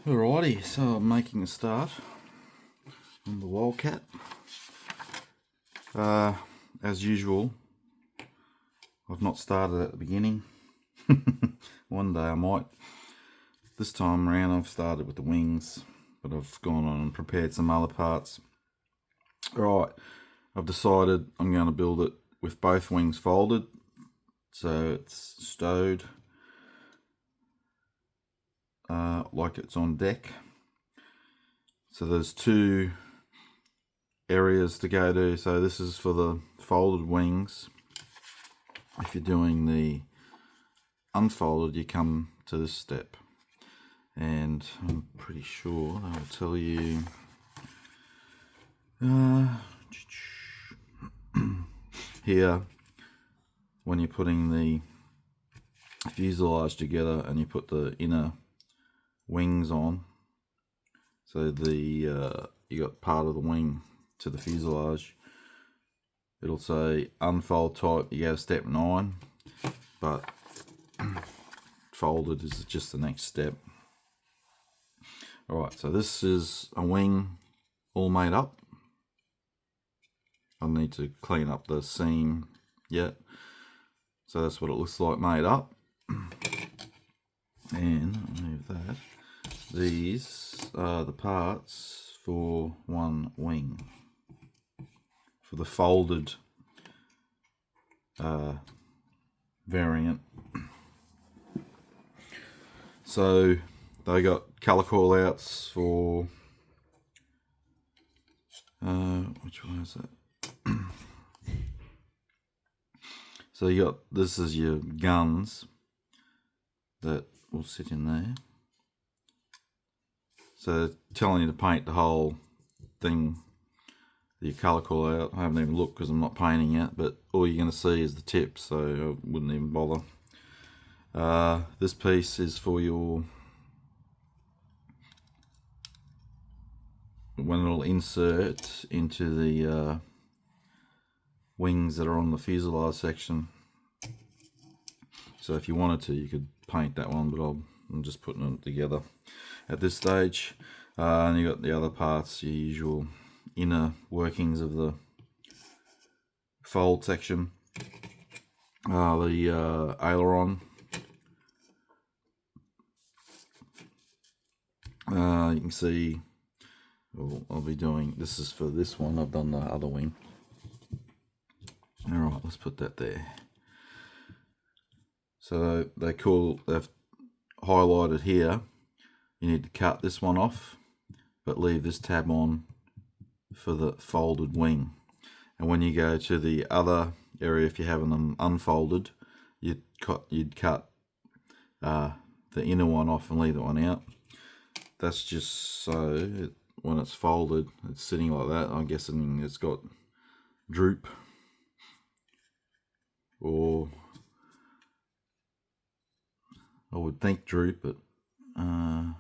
Alrighty, so I'm making a start on the Wildcat. As usual, I've not started at the beginning. One day I might. This time around I've started with the wings, but I've gone on and prepared some other parts. Alright, I've decided I'm going to build it with both wings folded, so it's stowed like it's on deck. So there's two areas to go to. So this is for the folded wings. If you're doing the unfolded, you come to this step, and I'm pretty sure I will tell you here when you're putting the fuselage together and you put the inner wings on. So the you got part of the wing to the fuselage. It'll say unfold type, you go to step 9, but folded is just the next step. Alright, so this is a wing all made up. I need to clean up the seam yet. So that's what it looks like made up. And I'll move that. These are the parts for one wing, for the folded variant. So they got colour call outs for which one is that? So you got, this is your guns that will sit in there. So telling you to paint the whole thing, the colour call out. I haven't even looked because I'm not painting yet, but all you're going to see is the tip, so I wouldn't even bother. This piece is for your, when it'll insert into the wings that are on the fuselage section. So if you wanted to, you could paint that one, but I'm just putting it together at this stage. And you got the other parts, your usual inner workings of the fold section. The aileron. You can see, I'll be doing, this is for this one, I've done the other wing. Alright, let's put that there. So they've highlighted here, you need to cut this one off, but leave this tab on for the folded wing. And when you go to the other area, if you're having them unfolded, you'd cut the inner one off and leave that one out. That's just so when it's folded, it's sitting like that. I'm guessing it's got droop, or I would think droop, but I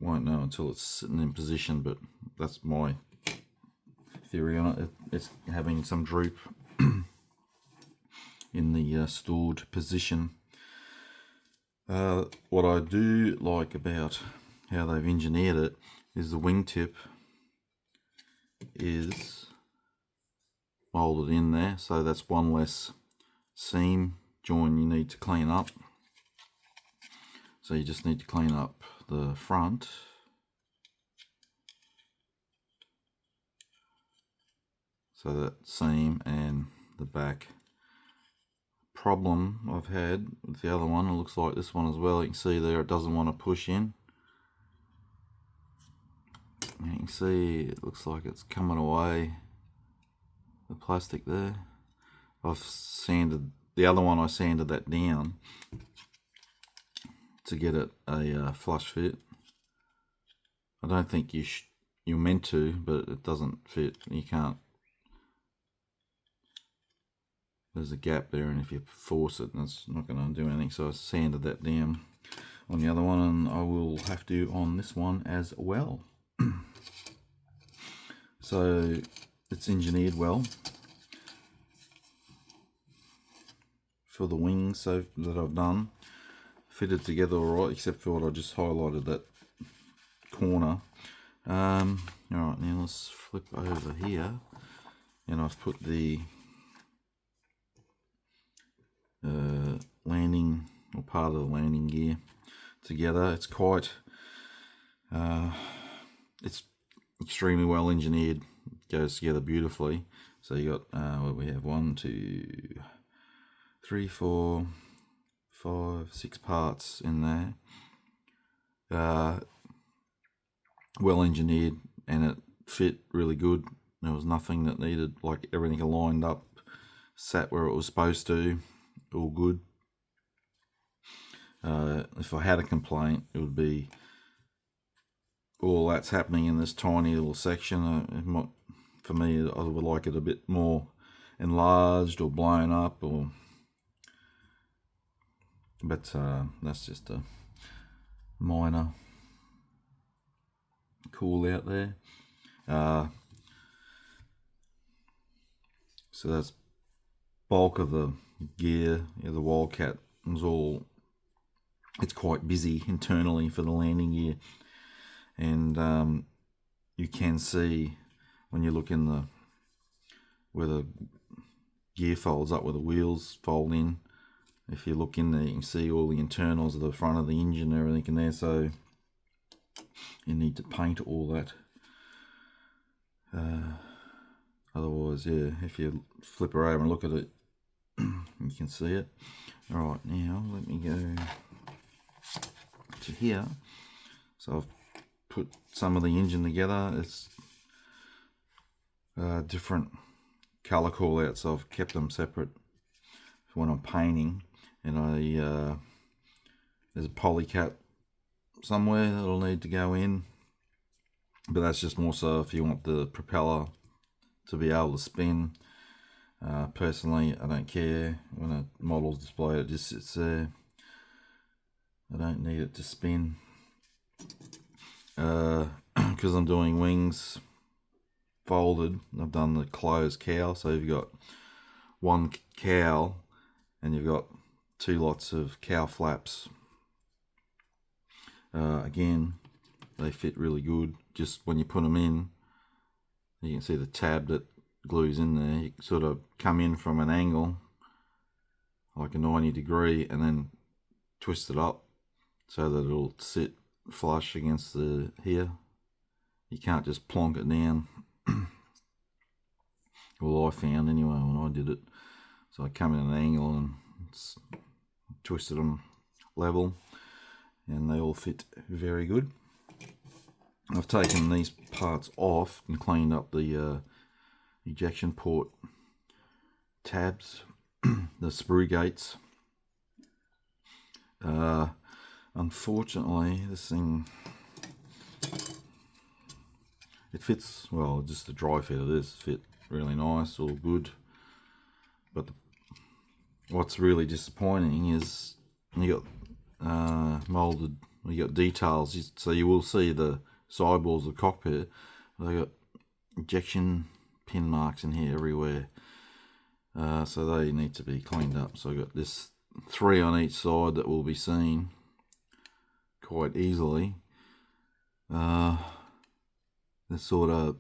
won't know until it's sitting in position, but that's my theory on it. It's having some droop in the stored position. What I do like about how they've engineered it is the wingtip is molded in there, so that's one less seam join you need to clean up. So you just need to clean up the front, so that seam, and the back. Problem I've had with the other one, it looks like this one as well, you can see there it doesn't want to push in. You can see it looks like it's coming away, the plastic there. I've sanded the other one, I sanded that down to get it a flush fit. I don't think you're meant to, but it doesn't fit. You can't. There's a gap there, and if you force it, it's not going to do anything. So I sanded that down on the other one, and I will have to on this one as well. So it's engineered well for the wings so that I've done. fitted together alright, except for what I just highlighted, that corner. Alright, now let's flip over here, and I've put the landing, or part of the landing gear together. It's quite, it's extremely well engineered. It goes together beautifully. So you got, what we have, 1, 2, 3, 4, 5, 6 parts in there. Well engineered, and it fit really good. There was nothing that needed, like everything lined up, sat where it was supposed to, all good. If I had a complaint, it would be all that's happening in this tiny little section. For me, I would like it a bit more enlarged or blown up, but that's just a minor call out there. So that's bulk of the gear. The Wildcat is it's quite busy internally for the landing gear, and you can see when you look in where the gear folds up, where the wheels fold in. If you look in there, you can see all the internals of the front of the engine and everything in there. So you need to paint all that. Otherwise, yeah, if you flip her over and look at it, you can see it. Alright, now let me go to here. So I've put some of the engine together. It's different color call outs, so I've kept them separate for when I'm painting. And there's a polycap somewhere that'll need to go in, but that's just more so if you want the propeller to be able to spin. Personally, I don't care when a model's displayed, it just sits there. I don't need it to spin, because I'm doing wings folded. I've done the closed cowl, so you've got one cowl and you've got 2 lots of cowl flaps. Again, they fit really good. Just when you put them in, you can see the tab that glues in there. You sort of come in from an angle, like a 90 degree, and then twist it up so that it'll sit flush against the here. You can't just plonk it down. Well, I found anyway when I did it. So I come in an angle and twisted them level, and they all fit very good. I've taken these parts off and cleaned up the ejection port tabs, the sprue gates. Unfortunately, this thing, it fits well. Just the dry fit of this fit really nice, all good. But what's really disappointing is you got molded, you got details, so you will see the sidewalls of the cockpit. They got injection pin marks in here everywhere, so they need to be cleaned up. So I've got this 3 on each side that will be seen quite easily. They're sort of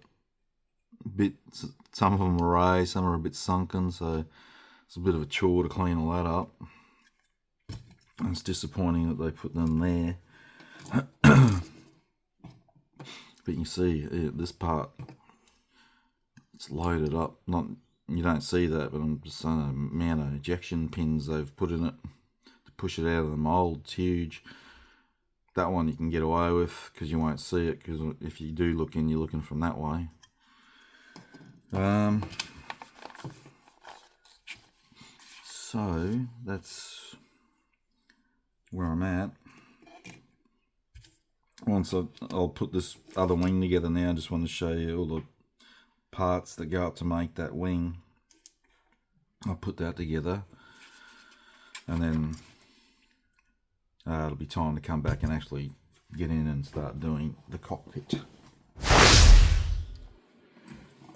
some of them are raised, some are a bit sunken, so it's a bit of a chore to clean all that up. And it's disappointing that they put them there. But you can see this part, it's loaded up. You don't see that, but I'm just saying the amount of ejection pins they've put in it to push it out of the mold. It's huge. That one you can get away with because you won't see it, because if you do look in, you're looking from that way. So that's where I'm at. Once I'll put this other wing together now, I just want to show you all the parts that go up to make that wing. I'll put that together, and then it'll be time to come back and actually get in and start doing the cockpit.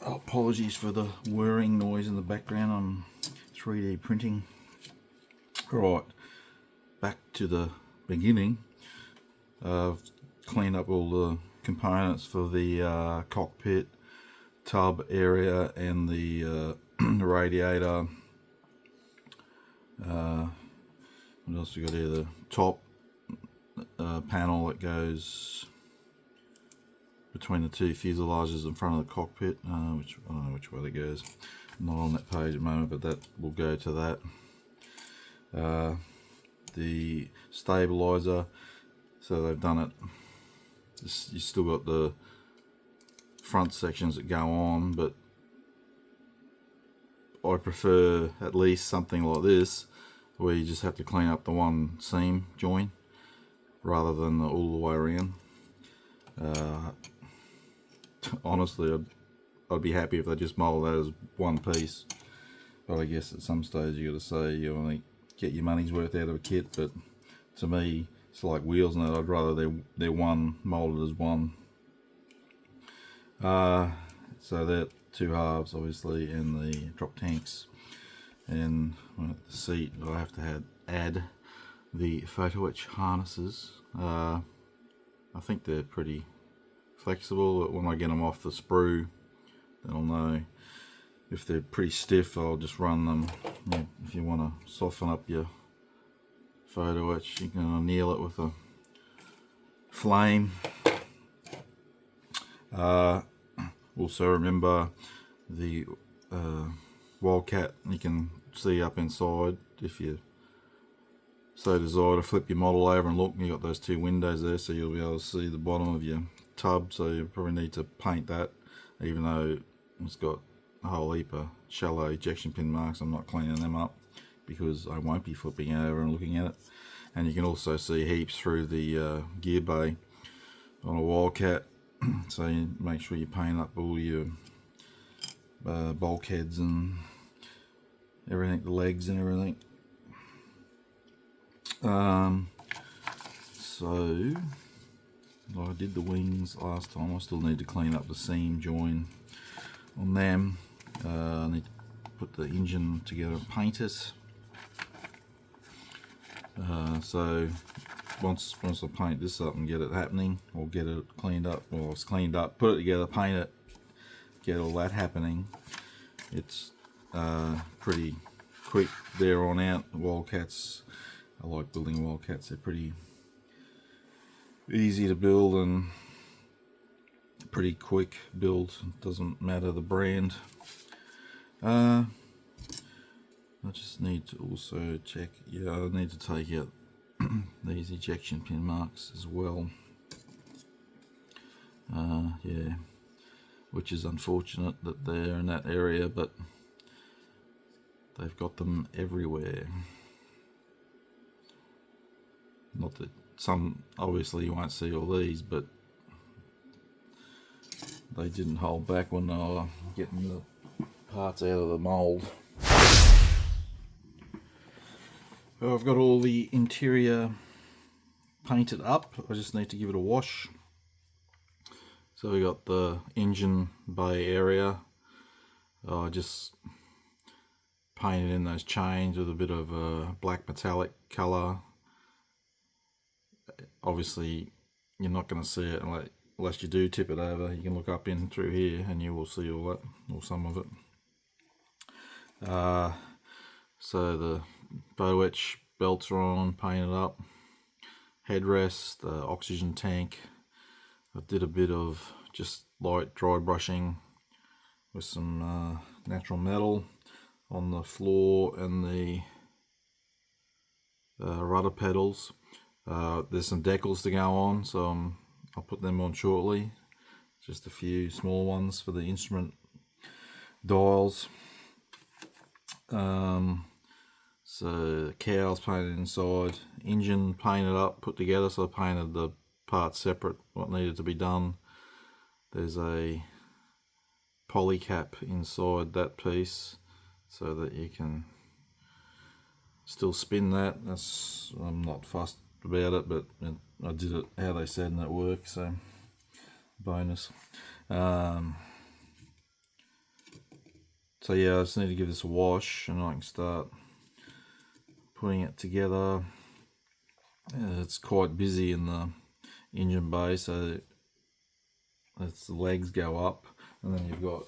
Oh, apologies for the whirring noise in the background. I'm 3D printing. Alright, back to the beginning, I've cleaned up all the components for the cockpit tub area and the radiator. What else we got here? The top panel that goes between the two fuselages in front of the cockpit, which I don't know which way that goes. Not on that page at the moment, but that will go to that. The stabilizer, so they've done it. You still got the front sections that go on, but I prefer at least something like this where you just have to clean up the one seam join rather than all the way around. Honestly, I'd be happy if they just mold that as one piece, but I guess at some stage you got to say you want to get your money's worth out of a kit. But to me, it's like wheels and that. I'd rather they're one molded as one. So they're two halves obviously, and the drop tanks, and the seat I have to add the photo etch harnesses. I think they're pretty flexible, but when I get them off the sprue then I'll know. If they're pretty stiff, I'll just run them. If you want to soften up your photo etch, you can anneal it with a flame. Also remember the Wildcat, you can see up inside if you so desire to flip your model over and look. You got those two windows there, so you'll be able to see the bottom of your tub. So you probably need to paint that, even though it's got a whole heap of shallow ejection pin marks. I'm not cleaning them up because I won't be flipping over and looking at it. And you can also see heaps through the gear bay on a Wildcat. So you make sure you paint up all your bulkheads and everything, the legs and everything. So I did the wings last time. I still need to clean up the seam join on them. I need to put the engine together and paint it. So once I paint this up and get it happening, or get it cleaned up, well, it's cleaned up, put it together, paint it, get all that happening, it's pretty quick there on out. Wildcats, I like building Wildcats. They're pretty easy to build and pretty quick build. It doesn't matter the brand. I just need to also check, yeah, I need to take out these ejection pin marks as well. Yeah, which is unfortunate that they're in that area, but they've got them everywhere. Not that some, obviously you won't see all these, but they didn't hold back when they were getting the parts out of the mold. Well, I've got all the interior painted up. I just need to give it a wash. So we got the engine bay area. I just painted in those chains with a bit of a black metallic color. Obviously you're not going to see it unless you do tip it over. You can look up in through here and you will see all that, or some of it. So the photo etch belts are on, painted up. Headrest, the oxygen tank. I did a bit of just light dry brushing with some natural metal on the floor and the rudder pedals. There's some decals to go on, so I'll put them on shortly. Just a few small ones for the instrument dials. So the cowls painted inside, engine painted up, put together. So I painted the parts separate, what needed to be done. There's a poly cap inside that piece so that you can still spin that. I'm not fussed about it, but I did it how they said and it worked, so bonus. So yeah, I just need to give this a wash and I can start putting it together. It's quite busy in the engine bay, so its legs go up, and then you've got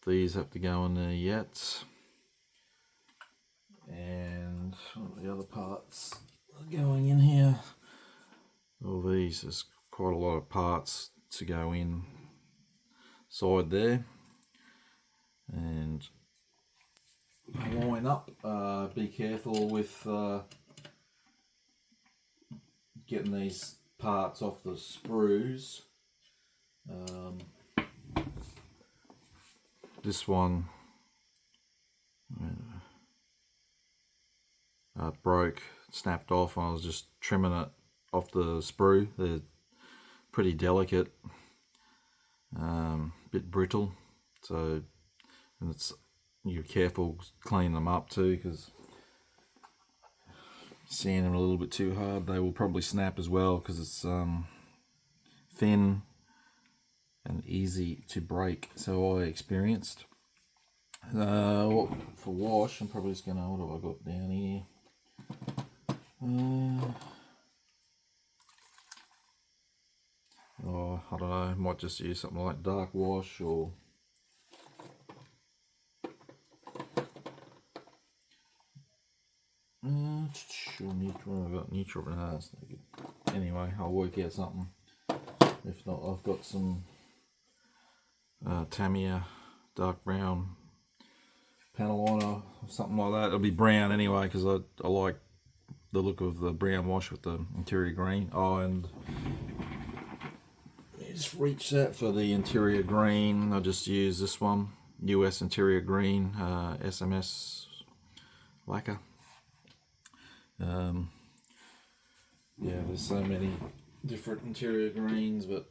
these have to go in there yet, and the other parts are going in here. All these, there's quite a lot of parts to go in side there, and line up. Be careful with getting these parts off the sprues. This one broke, snapped off, and I was just trimming it off the sprue. They're pretty delicate, bit brittle, so, and it's, you're careful cleaning them up too, because sand them a little bit too hard, they will probably snap as well, because it's thin and easy to break. So I experienced. For wash, I'm probably just gonna, what have I got down here? Oh, I don't know, might just use something like dark wash, or neutral. I've got neutral, but no, that's no good. Anyway, I'll work out something. If not, I've got some Tamiya dark brown panel liner or something like that. It'll be brown anyway, because I like the look of the brown wash with the interior green. Oh, and just reach that for the interior green. I just use this one, US interior green, SMS lacquer. Yeah, there's so many different interior greens, but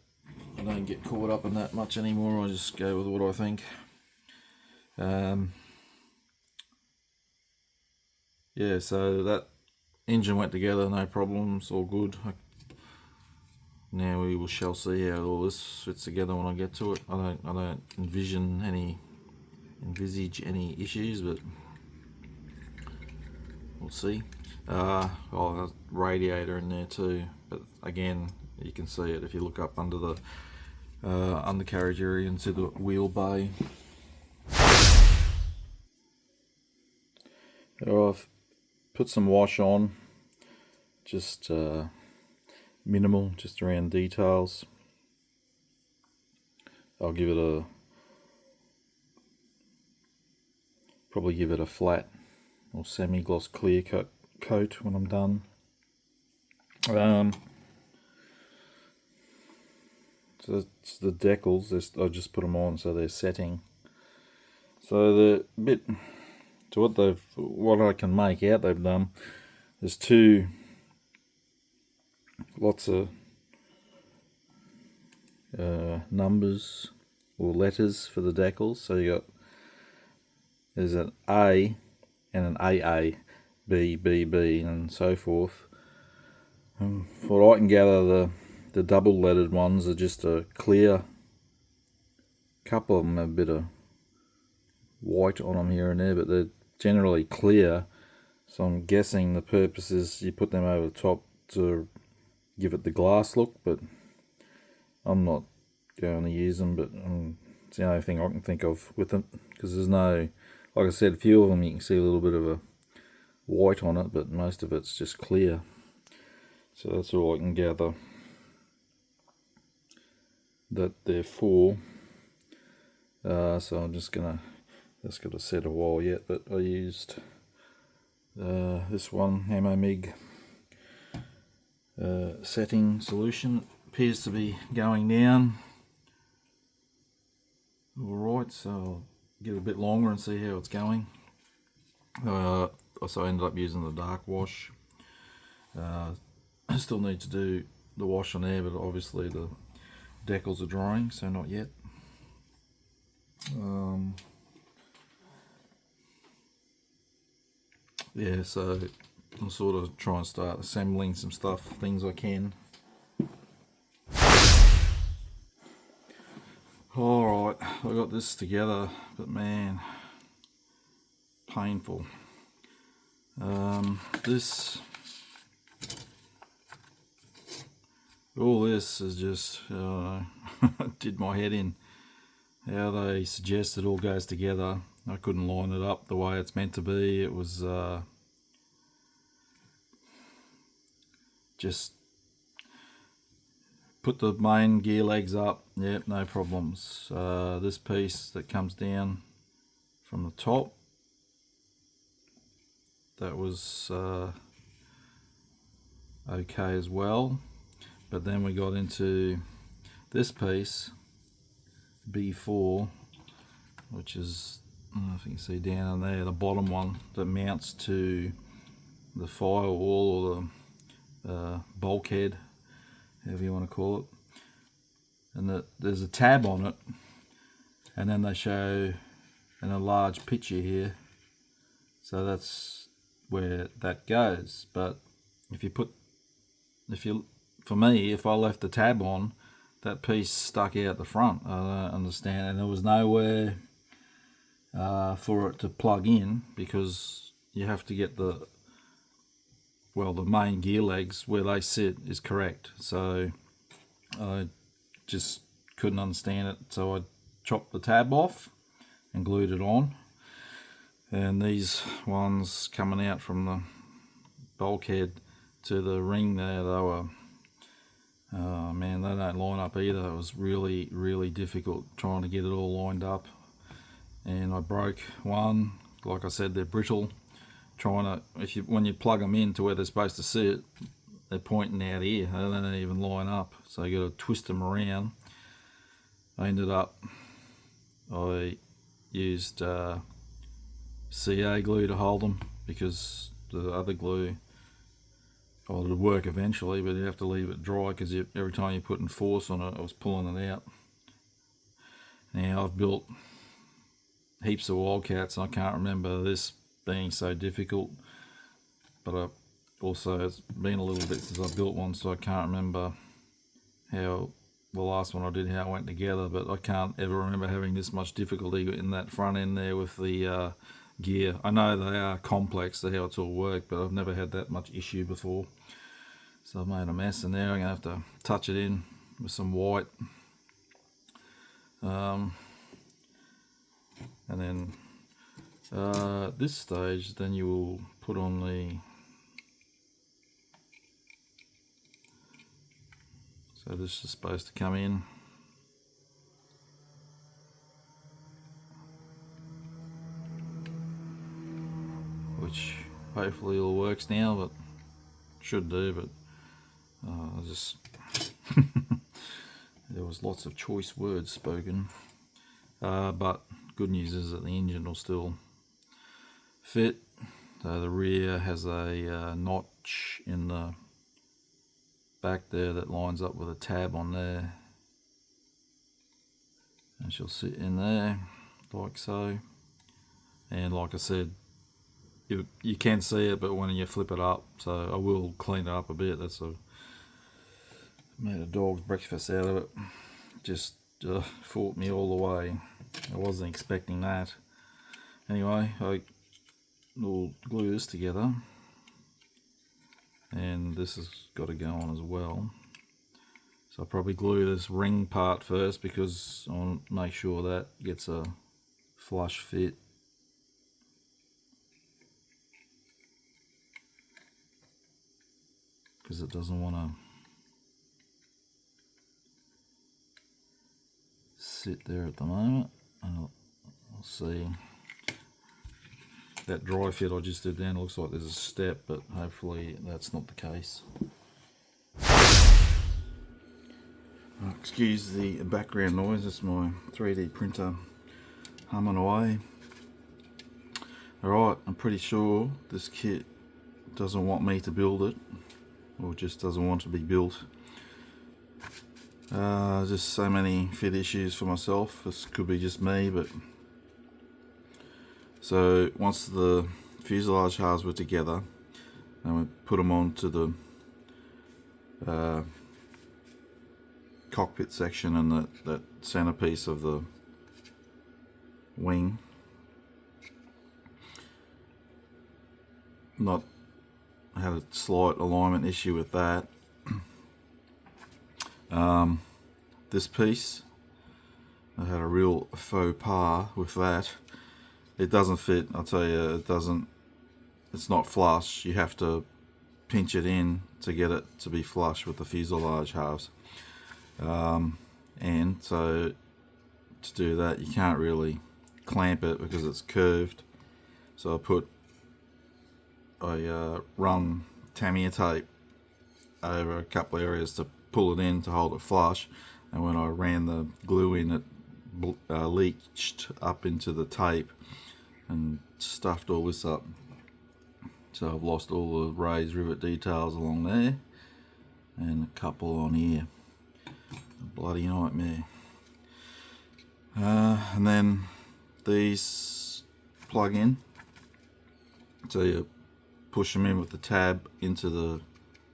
I don't get caught up in that much anymore. I just go with what I think. Yeah, so that engine went together, no problems, all good. Now we shall see how all this fits together when I get to it. I don't envisage any issues, but we'll see. Oh, there's a radiator in there too, but again, you can see it if you look up under the undercarriage area into the wheel bay. I've put some wash on, just minimal, just around details. I'll give it probably give it a flat or semi-gloss clear coat when I'm done. So it's the decals, I just put them on so they're setting. So the bit, to what I can make out they've done, there's lots of numbers or letters for the decals. So there's an A and an AA, B, B, B, and so forth. From what I can gather, the double lettered ones are just a clear. Couple of them have a bit of white on them here and there, but they're generally clear. So I'm guessing the purpose is you put them over the top to give it the glass look, but I'm not going to use them, but it's the only thing I can think of with them, because there's no, like I said, a few of them you can see a little bit of a white on it, but most of it's just clear. So that's all I can gather that they're for. So I'm just gonna, that's got a set a while yet, but I used this one Amomig setting solution. Appears to be going down alright, so I'll give it a bit longer and see how it's going. So I ended up using the dark wash. I still need to do the wash on there, but obviously the decals are drying, so not yet. Yeah, so I'll sort of try and start assembling some stuff, things I can. Alright, I got this together, but man, painful. All this is just did my head in. How they suggest it all goes together. I couldn't line it up the way it's meant to be. It was just put the main gear legs up. Yep, no problems. This piece that comes down from the top, that was okay as well. But then we got into this piece, B4, which is, I don't know if you can see down there, the bottom one that mounts to the firewall or the bulkhead, however you want to call it. And there's a tab on it, and then they show in a large picture here, so that's where that goes. But for me, if I left the tab on, that piece stuck out the front. I don't understand, and there was nowhere for it to plug in, because you have to get the main gear legs where they sit is correct. So I just couldn't understand it, so I chopped the tab off and glued it on. And these ones coming out from the bulkhead to the ring there, they were, oh man, they don't line up either. It was really, really difficult trying to get it all lined up. And I broke one. Like I said, they're brittle. When you plug them in to where they're supposed to sit, they're pointing out here. They don't even line up. So you got to twist them around. I used CA glue to hold them, because the other glue, well, it'll work eventually, but you have to leave it dry, because every time you're putting force on it, I was pulling it out. Now, I've built heaps of Wildcats, and I can't remember this being so difficult, but also it's been a little bit since I built one, so I can't remember how the last one I did, how it went together. But I can't ever remember having this much difficulty in that front end there with the gear. I know they are complex, how it's all worked, but I've never had that much issue before. So I've made a mess, and now I'm going to have to touch it in with some white. And then at this stage, then you will put on the, so this is supposed to come in. Which hopefully all works now, but should do, but there was lots of choice words spoken. But good news is that the engine will still fit. The rear has a notch in the back there that lines up with a tab on there, and she'll sit in there like so. And like I said, you can see it, but when you flip it up, so I will clean it up a bit. Made a dog's breakfast out of it. Just fought me all the way. I wasn't expecting that. Anyway, I will glue this together, and this has got to go on as well. So I'll probably glue this ring part first, because I want to make sure that gets a flush fit. Because it doesn't want to sit there at the moment. I'll see. That dry fit I just did then looks like there's a step, but hopefully that's not the case. Excuse the background noise, it's my 3D printer humming away. Alright, I'm pretty sure this kit doesn't want me to build it, or just doesn't want to be built. Just so many fit issues for myself. This could be just me, but so once the fuselage halves were together, and we put them onto the cockpit section and that centerpiece of the wing, not had a slight alignment issue with that. This piece, I had a real faux pas with that. It doesn't fit, I'll tell you, it doesn't, it's not flush. You have to pinch it in to get it to be flush with the fuselage halves. And so to do that, you can't really clamp it because it's curved. So I run Tamiya tape over a couple of areas to pull it in to hold it flush, and when I ran the glue in, it leached up into the tape and stuffed all this up. So I've lost all the raised rivet details along there and a couple on here. A bloody nightmare. And then these plug in, so you push them in with the tab into the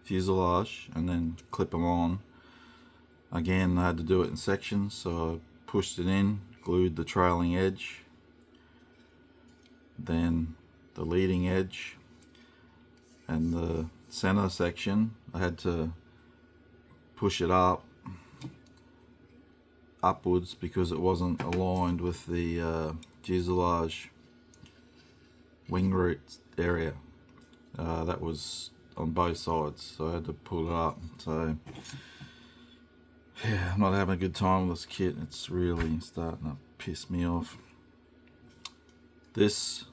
fuselage and then clip them on. Again, I had to do it in sections, so I pushed it in, glued the trailing edge, then the leading edge, and the center section I had to push it upwards because it wasn't aligned with the fuselage wing root area. That was on both sides, so I had to pull it up. So yeah, I'm not having a good time with this kit. It's really starting to piss me off. This,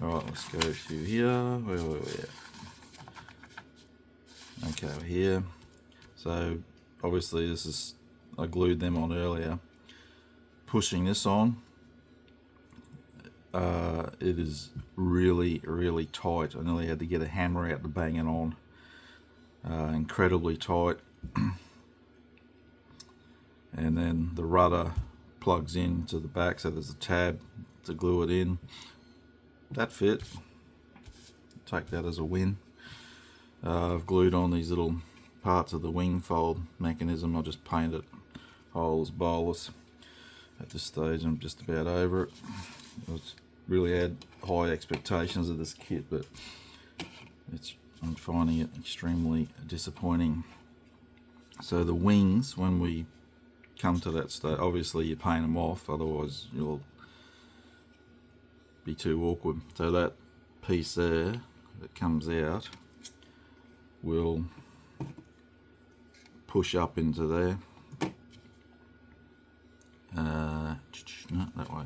alright, let's go to here. Where? Okay, we're here. So obviously this is, I glued them on earlier. Pushing this on, it is really tight. I nearly had to get a hammer out to bang it on. Incredibly tight. And then the rudder plugs in to the back, so there's a tab to glue it in. That fit. Take that as a win. I've glued on these little parts of the wing fold mechanism. I'll just paint it whole as bowless. At this stage I'm just about over it. I really had high expectations of this kit, but I'm finding it extremely disappointing. So the wings, when we come to that stage, obviously you paint them off, otherwise you'll be too awkward. So that piece there that comes out will push up into there. No, that way.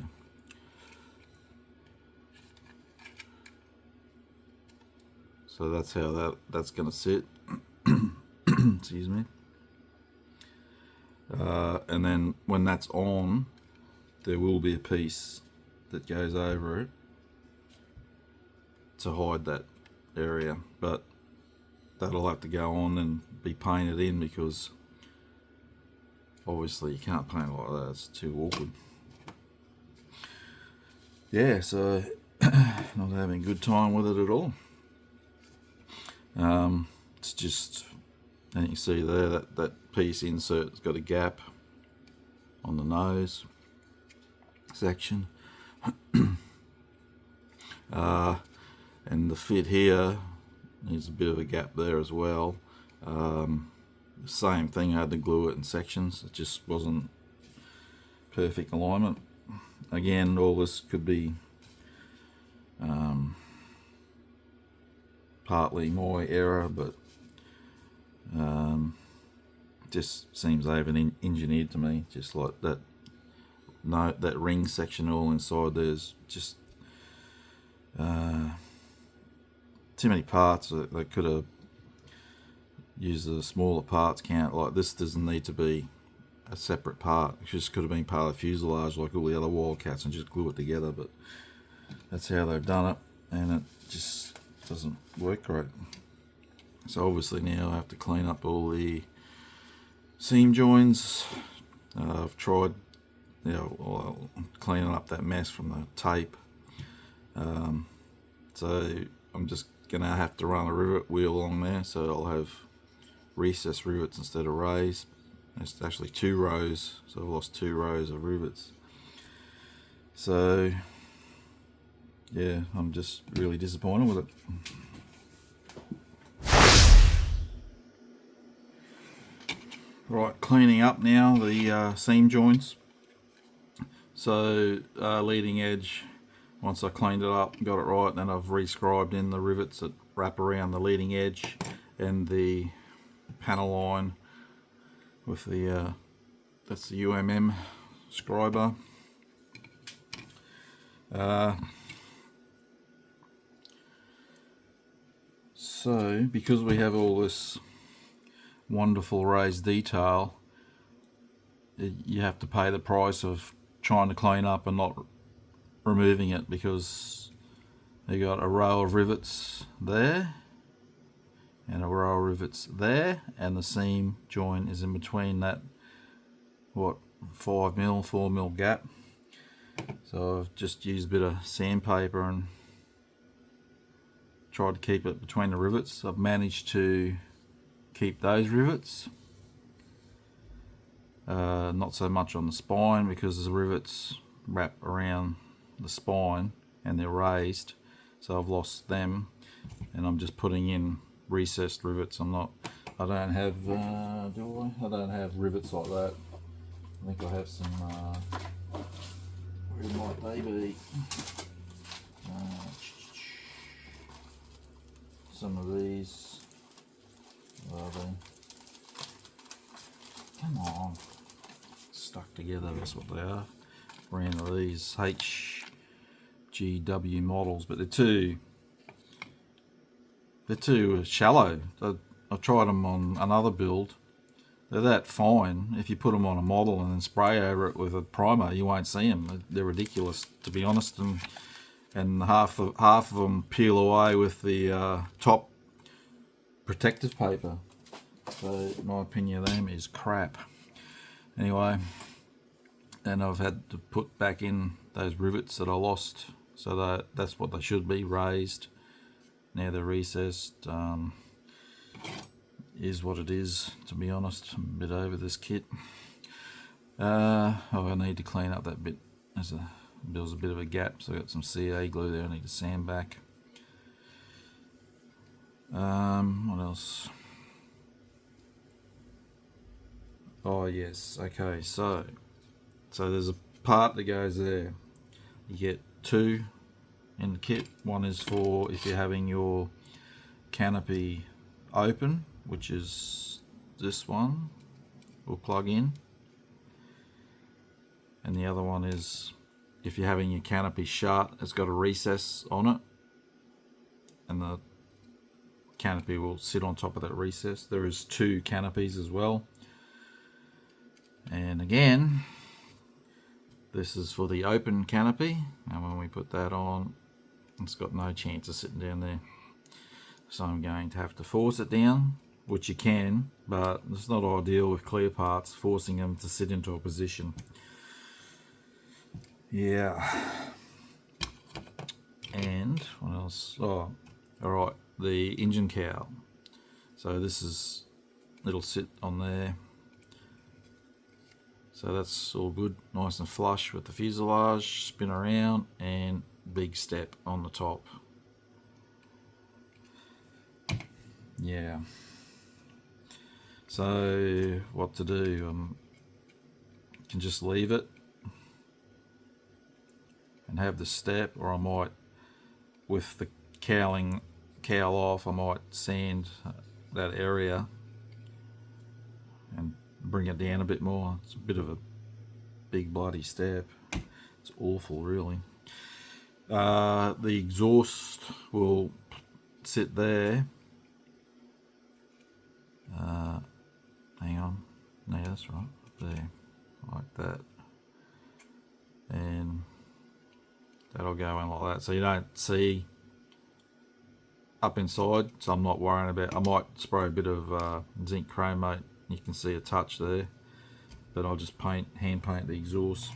So that's how that's going to sit. Excuse me. And then when that's on, there will be a piece that goes over it to hide that area, but that'll have to go on and be painted in because obviously you can't paint it like that, it's too awkward. Yeah, so not having a good time with it at all. It's just, and you can see there that piece insert's got a gap on the nose section. And the fit here needs a bit of a gap there as well. Same thing, I had to glue it in sections. It just wasn't perfect alignment. Again, all this could be partly my error, but just seems they haven't engineered to me. Just like that, no, that ring section all inside there's just too many parts. They could have used a smaller parts count. Like this doesn't need to be a separate part. It just could have been part of the fuselage like all the other Wildcats and just glue it together, but that's how they've done it and it just doesn't work great. So obviously now I have to clean up all the seam joins. I've tried, you know, cleaning up that mess from the tape. So I'm just gonna have to run a rivet wheel along there, so I'll have recessed rivets instead of raised. It's actually 2 rows, so I've lost 2 rows of rivets. So yeah, I'm just really disappointed with it. Right, cleaning up now the seam joints. So leading edge, once I cleaned it up, got it right, then I've rescribed in the rivets that wrap around the leading edge and the panel line with the that's the UMM scriber. So because we have all this wonderful raised detail, you have to pay the price of trying to clean up and not removing it, because you got a row of rivets there and a row of rivets there, and the seam joint is in between that, what, 5mm, 4mm gap. So I've just used a bit of sandpaper and tried to keep it between the rivets. I've managed to keep those rivets. Not so much on the spine, because the rivets wrap around the spine and they're raised, so I've lost them, and I'm just putting in recessed rivets. I don't have I don't have rivets like that. I think I have some where might they be? Some of these. Where are they? Come on. Stuck together, that's what they are. Brand of these HGW models, but they're too shallow. I've tried them on another build. They're that fine. If you put them on a model and then spray over it with a primer, you won't see them. They're ridiculous, to be honest, and half of them peel away with the top protective paper. So my opinion of them is crap. Anyway, and I've had to put back in those rivets that I lost, so that's what they should be, raised. Now they're recessed. Is what it is, to be honest. I'm a bit over this kit. I need to clean up that bit. There was a bit of a gap, so I got some CA glue there I need to sand back. What else? Oh yes, okay, so there's a part that goes there. You get two in the kit. One is for if you're having your canopy open, which is this one, will plug in, and the other one is if you're having your canopy shut, it's got a recess on it, and the canopy will sit on top of that recess. There is two canopies as well, and again, this is for the open canopy, and when we put that on, it's got no chance of sitting down there, so I'm going to have to force it down, which you can, but it's not ideal with clear parts, forcing them to sit into a position. Yeah. And what else? Oh, alright, the engine cowl. So it'll sit on there. So that's all good, nice and flush with the fuselage, spin around, and big step on the top. Yeah. So what to do? You can just leave it and have the step, or I might, with the cowl off, I might sand that area and bring it down a bit more. It's a bit of a big bloody step. It's awful, really. The exhaust will sit there. Hang on, no, that's right, there, like that, and that'll go in like that, so you don't see up inside. So I'm not worrying about. I might spray a bit of zinc chromate. You can see a touch there, but I'll just hand paint the exhaust.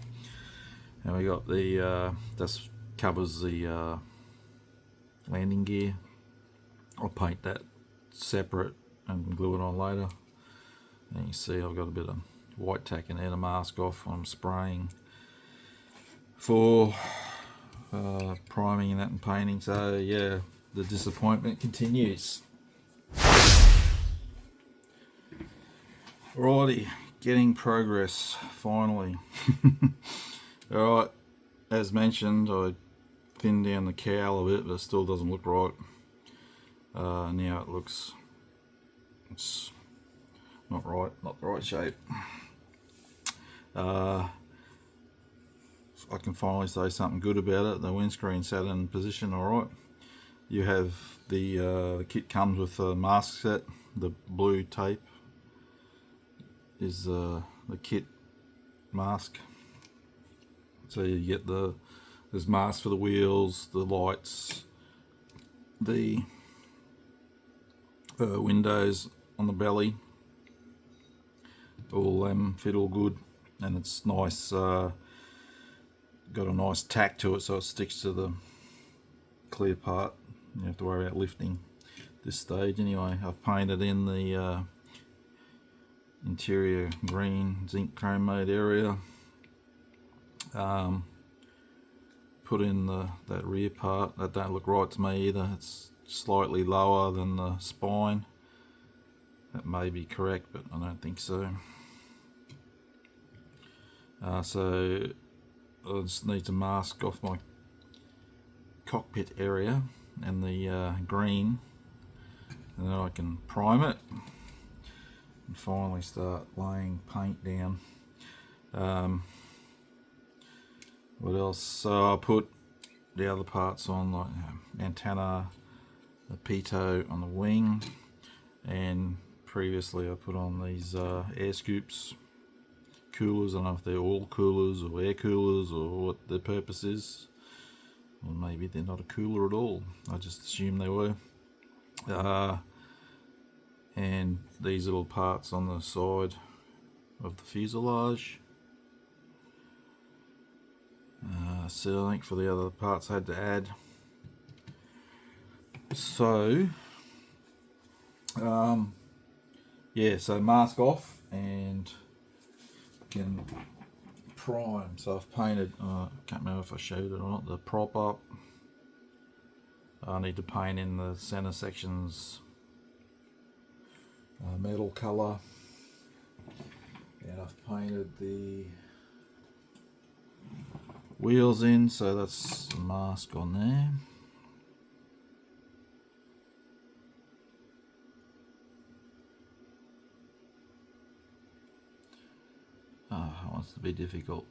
And we got the that covers the landing gear. I'll paint that separate and glue it on later. And you see I've got a bit of white tack in there to mask off when I'm spraying for priming and that and painting. So yeah, the disappointment continues. Alrighty, getting progress finally. Alright, as mentioned, I thinned down the cowl a bit, but it still doesn't look right. Now it looks, it's not right, not the right shape. I can finally say something good about it. The windscreen sat in position alright. You have the kit comes with a mask set. The blue tape is the kit mask. So you get there's masks for the wheels, the lights, the windows on the belly. All them fit all good, and it's nice. Got a nice tack to it, so it sticks to the clear part. You don't have to worry about lifting this stage. Anyway, I've painted in the interior green zinc chrome made area. Put in that rear part. That don't look right to me either. It's slightly lower than the spine. That may be correct, but I don't think so. So I just need to mask off my cockpit area and the green, and then I can prime it and finally start laying paint down. What else? So I put the other parts on, like antenna, the pitot on the wing, and previously I put on these air scoops coolers. I don't know if they're oil coolers or air coolers or what their purpose is, or maybe they're not a cooler at all. I just assumed they were. And these little parts on the side of the fuselage. So I think for the other parts I had to add. So yeah, so mask off and can prime. So I've painted, I can't remember if I showed it or not, the prop up. I need to paint in the center sections metal color, and I've painted the wheels in, so that's a mask on there. It wants to be difficult.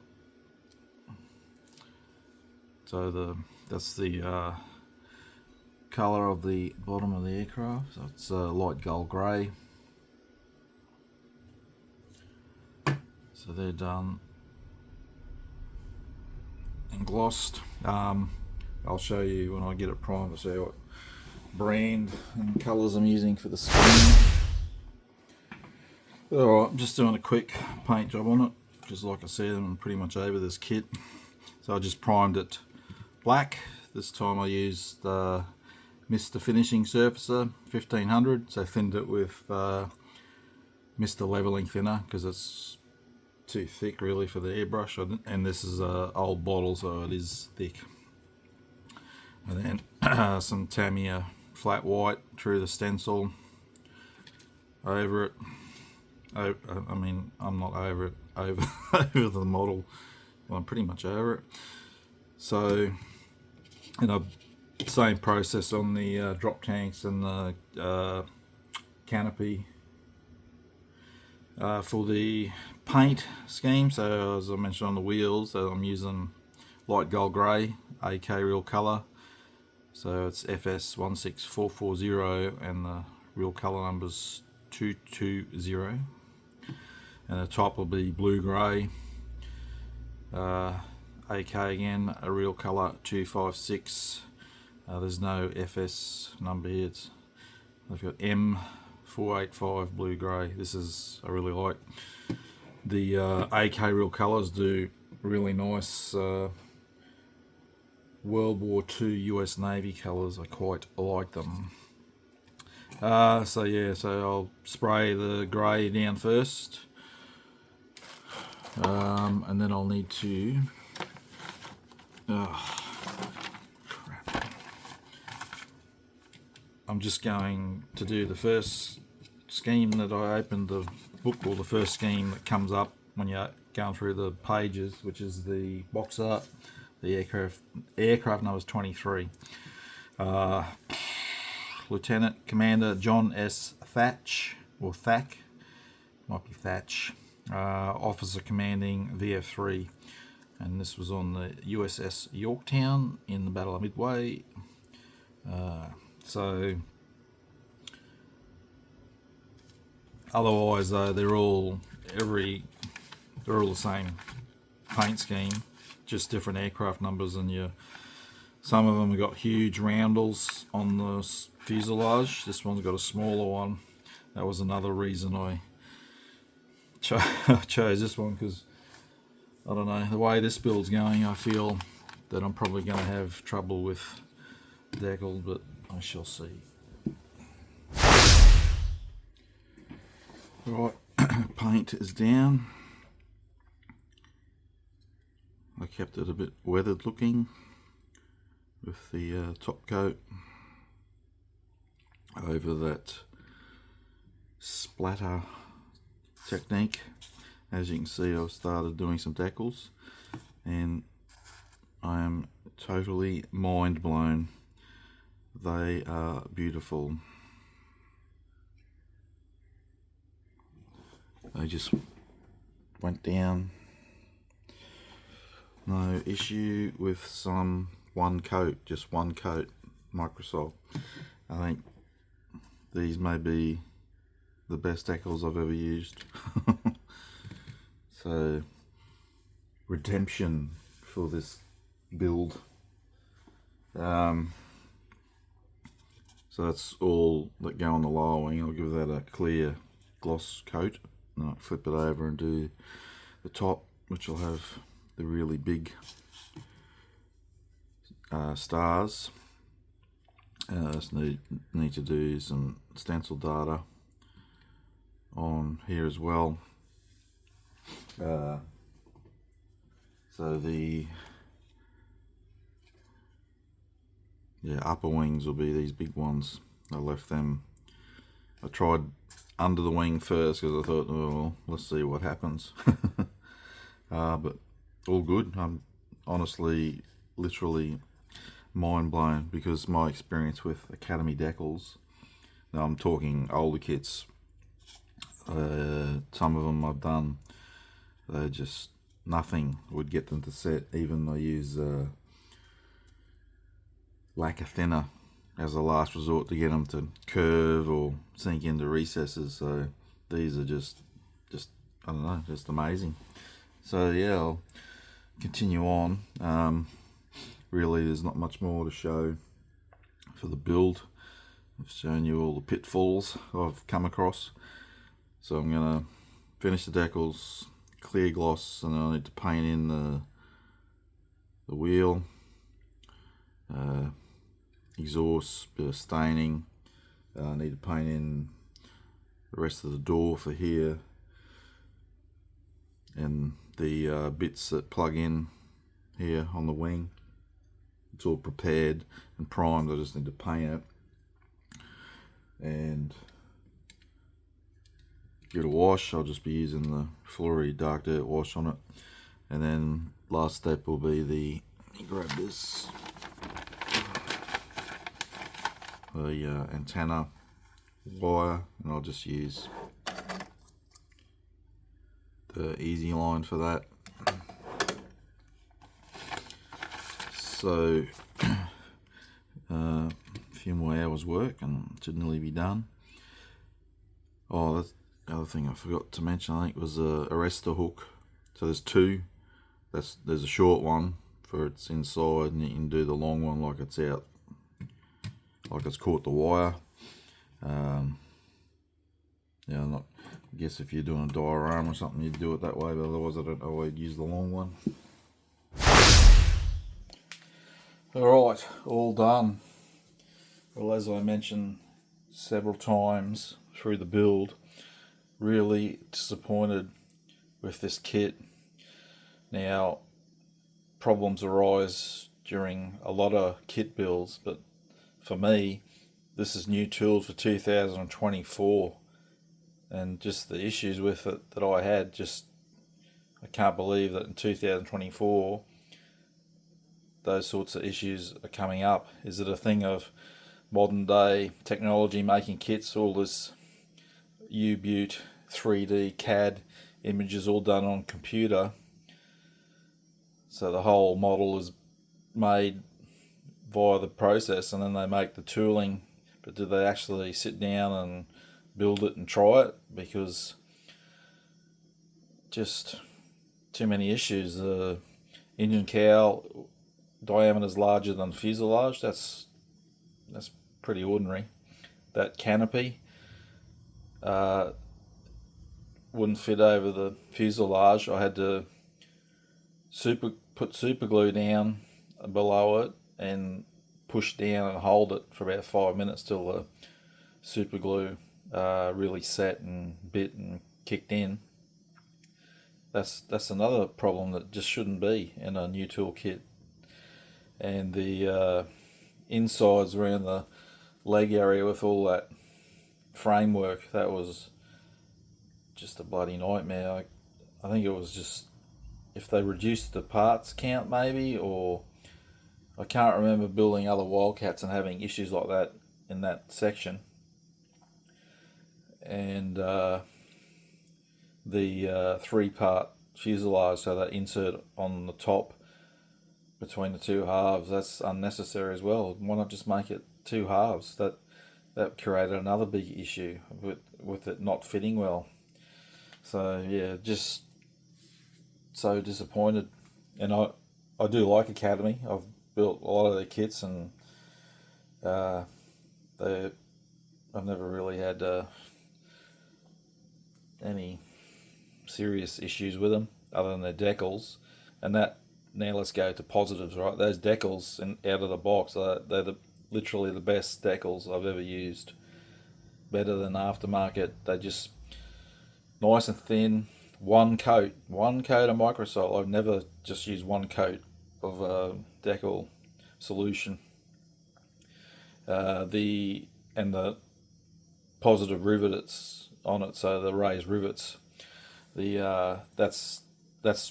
So that's the color of the bottom of the aircraft. So it's light gold grey. So they're done and glossed. I'll show you when I get it primed. I'll show you what brand and colours I'm using for the skin. Alright, I'm just doing a quick paint job on it, because like I said, I'm pretty much over this kit. So I just primed it black. This time I used Mr. Finishing Surfacer 1500, so thinned it with Mr. Leveling Thinner, because it's too thick really for the airbrush, and this is an old bottle, so it is thick. And then some Tamiya flat white through the stencil over it. I mean, I'm not over it, over the model. Well, I'm pretty much over it. So, you know, same process on the drop tanks and the canopy for the paint scheme. So as I mentioned on the wheels, I'm using light gold grey, AK real colour. So it's FS16440 and the real colour number's 220. And the top will be blue grey. AK again, a real colour 256. There's no FS number here. I've got M485 blue grey. This is, I really like. The AK real colours do really nice World War II US Navy colours. I quite like them. So yeah, so I'll spray the grey down first, and then I'll need to crap. I'm just going to do the first scheme that I opened the book, or the first scheme that comes up when you're going through the pages, which is the box art. The aircraft number is 23. Lieutenant Commander John S. Thatch, or Thack, might be Thatch, officer commanding VF3, and this was on the USS Yorktown in the Battle of Midway. So otherwise though, they're all the same paint scheme, just different aircraft numbers, and some of them have got huge roundels on the fuselage. This one's got a smaller one. That was another reason I chose this one, because I don't know, the way this build's going, I feel that I'm probably going to have trouble with decal, but I shall see. Right, paint is down. I kept it a bit weathered looking with the top coat over that splatter technique. As you can see, I've started doing some decals, and I am totally mind blown. They are beautiful. They just went down. No issue with one coat, just one coat, Microsoft. I think these may be the best decals I've ever used. So, redemption for this build. So that's all that go on the lower wing. I'll give that a clear gloss coat, and I'll flip it over and do the top, which will have the really big stars. I just need to do some stencil data on here as well. So the upper wings will be these big ones. I left them. I tried under the wing first because I thought, oh, well, let's see what happens. But all good. I'm honestly, literally mind blown, because my experience with Academy decals, now I'm talking older kits, some of them I've done, they're just nothing would get them to set. Even I use lacquer thinner as a last resort to get them to curve or sink into recesses. So these are just I don't know, just amazing. So yeah, I'll continue on. Really, there's not much more to show for the build. I've shown you all the pitfalls I've come across. So I'm going to finish the decals, clear gloss, and then I need to paint in the wheel, exhaust, bit of staining. I need to paint in the rest of the door for here, and the bits that plug in here on the wing. It's all prepared and primed. I just need to paint it and give it a wash. I'll just be using the Flory dark dirt wash on it, and then last step will be the, let me grab this, the antenna wire, and I'll just use the easy line for that. So a few more hours work and it should nearly be done. Oh, that's the other thing I forgot to mention, I think, was a arrestor hook. So there's two. There's a short one for it's inside, and you can do the long one like it's out, like it's caught the wire. Yeah, I guess if you're doing a diorama or something, you'd do it that way, but otherwise I don't know, I'd use the long one. Alright, all done. Well, as I mentioned several times through the build, really disappointed with this kit. Now, problems arise during a lot of kit builds, but for me, this is new tools for 2024. and just the issues with it that I had. Just I can't believe that in 2024 those sorts of issues are coming up. Is it a thing of modern day technology making kits, all this U-Butte 3D CAD images all done on computer, so the whole model is made via the process and then they make the tooling, but do they actually sit down and build it and try it? Because just too many issues. The engine cowl diameter is larger than fuselage. That's pretty ordinary. That canopy wouldn't fit over the fuselage. I had to put super glue down below it and push down and hold it for about 5 minutes till the super glue really set and bit and kicked in. That's another problem that just shouldn't be in a new tool kit. And the insides around the leg area with all that framework, that was just a bloody nightmare. I think it was just, if they reduced the parts count maybe, or I can't remember building other Wildcats and having issues like that in that section. And the 3-part fuselage, so that insert on the top between the two halves, that's unnecessary as well. Why not just make it 2 halves? That created another big issue with it not fitting well. So yeah, just so disappointed. And I do like Academy. I've built a lot of their kits, and I've never really had any serious issues with them other than their decals. And that, now let's go to positives, right? Those decals out of the box, they're literally the best decals I've ever used. Better than aftermarket. They just nice and thin. One coat of microsol. I've never just used one coat of a decal solution. The positive rivets on it, so the raised rivets. That's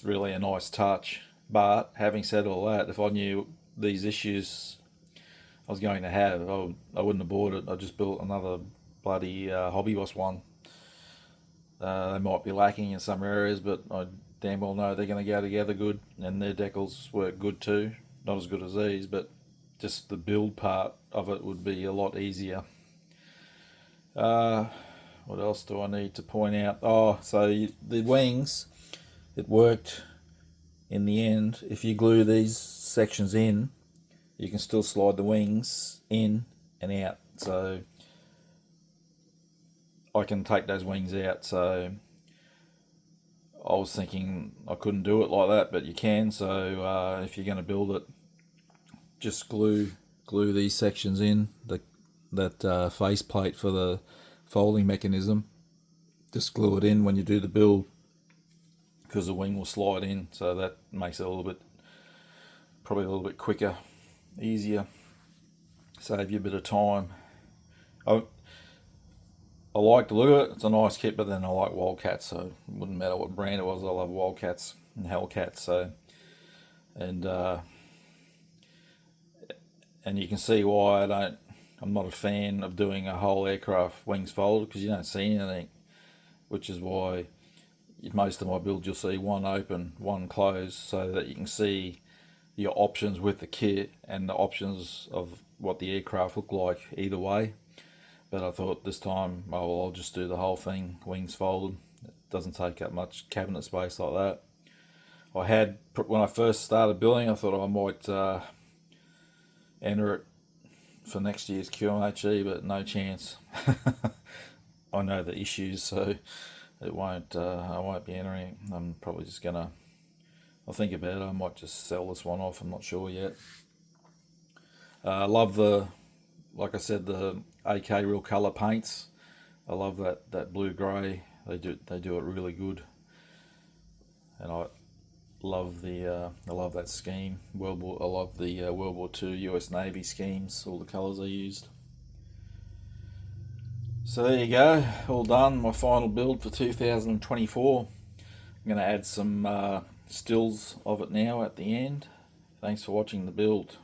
really a nice touch. But having said all that, if I knew these issues I was going to have, I wouldn't have bought it. I just built another bloody Hobby Boss one. They might be lacking in some areas, but I damn well know they're going to go together good, and their decals work good too. Not as good as these, but just the build part of it would be a lot easier. What else do I need to point out? Oh, so the wings, it worked in the end. If you glue these sections in, you can still slide the wings in and out. So I can take those wings out. So I was thinking I couldn't do it like that, but you can. So if you're going to build it, just glue these sections in, that face plate for the folding mechanism. Just glue it in when you do the build, because the wing will slide in. So that makes it probably a little bit quicker, easier, save you a bit of time. I like the look of it. It's a nice kit, but then I like Wildcats, so it wouldn't matter what brand it was. I love Wildcats and Hellcats. So, and you can see why I'm not a fan of doing a whole aircraft wings folded, because you don't see anything, which is why most of my builds you'll see one open, one closed, so that you can see your options with the kit and the options of what the aircraft look like either way. But I thought this time, I'll just do the whole thing, wings folded. It doesn't take up much cabinet space like that. When I first started building, I thought I might enter it for next year's QMHE, but no chance. I know the issues, so it won't. I won't be entering. I'm probably just gonna. I'll think about it. I might just sell this one off. I'm not sure yet. I love like I said, the AK Real Colour paints. I love that blue grey. They do it really good, and I love that scheme. I love the World War II US Navy schemes. All the colours they used. So there you go, all done, my final build for 2024. I'm going to add some stills of it now at the end. Thanks for watching the build.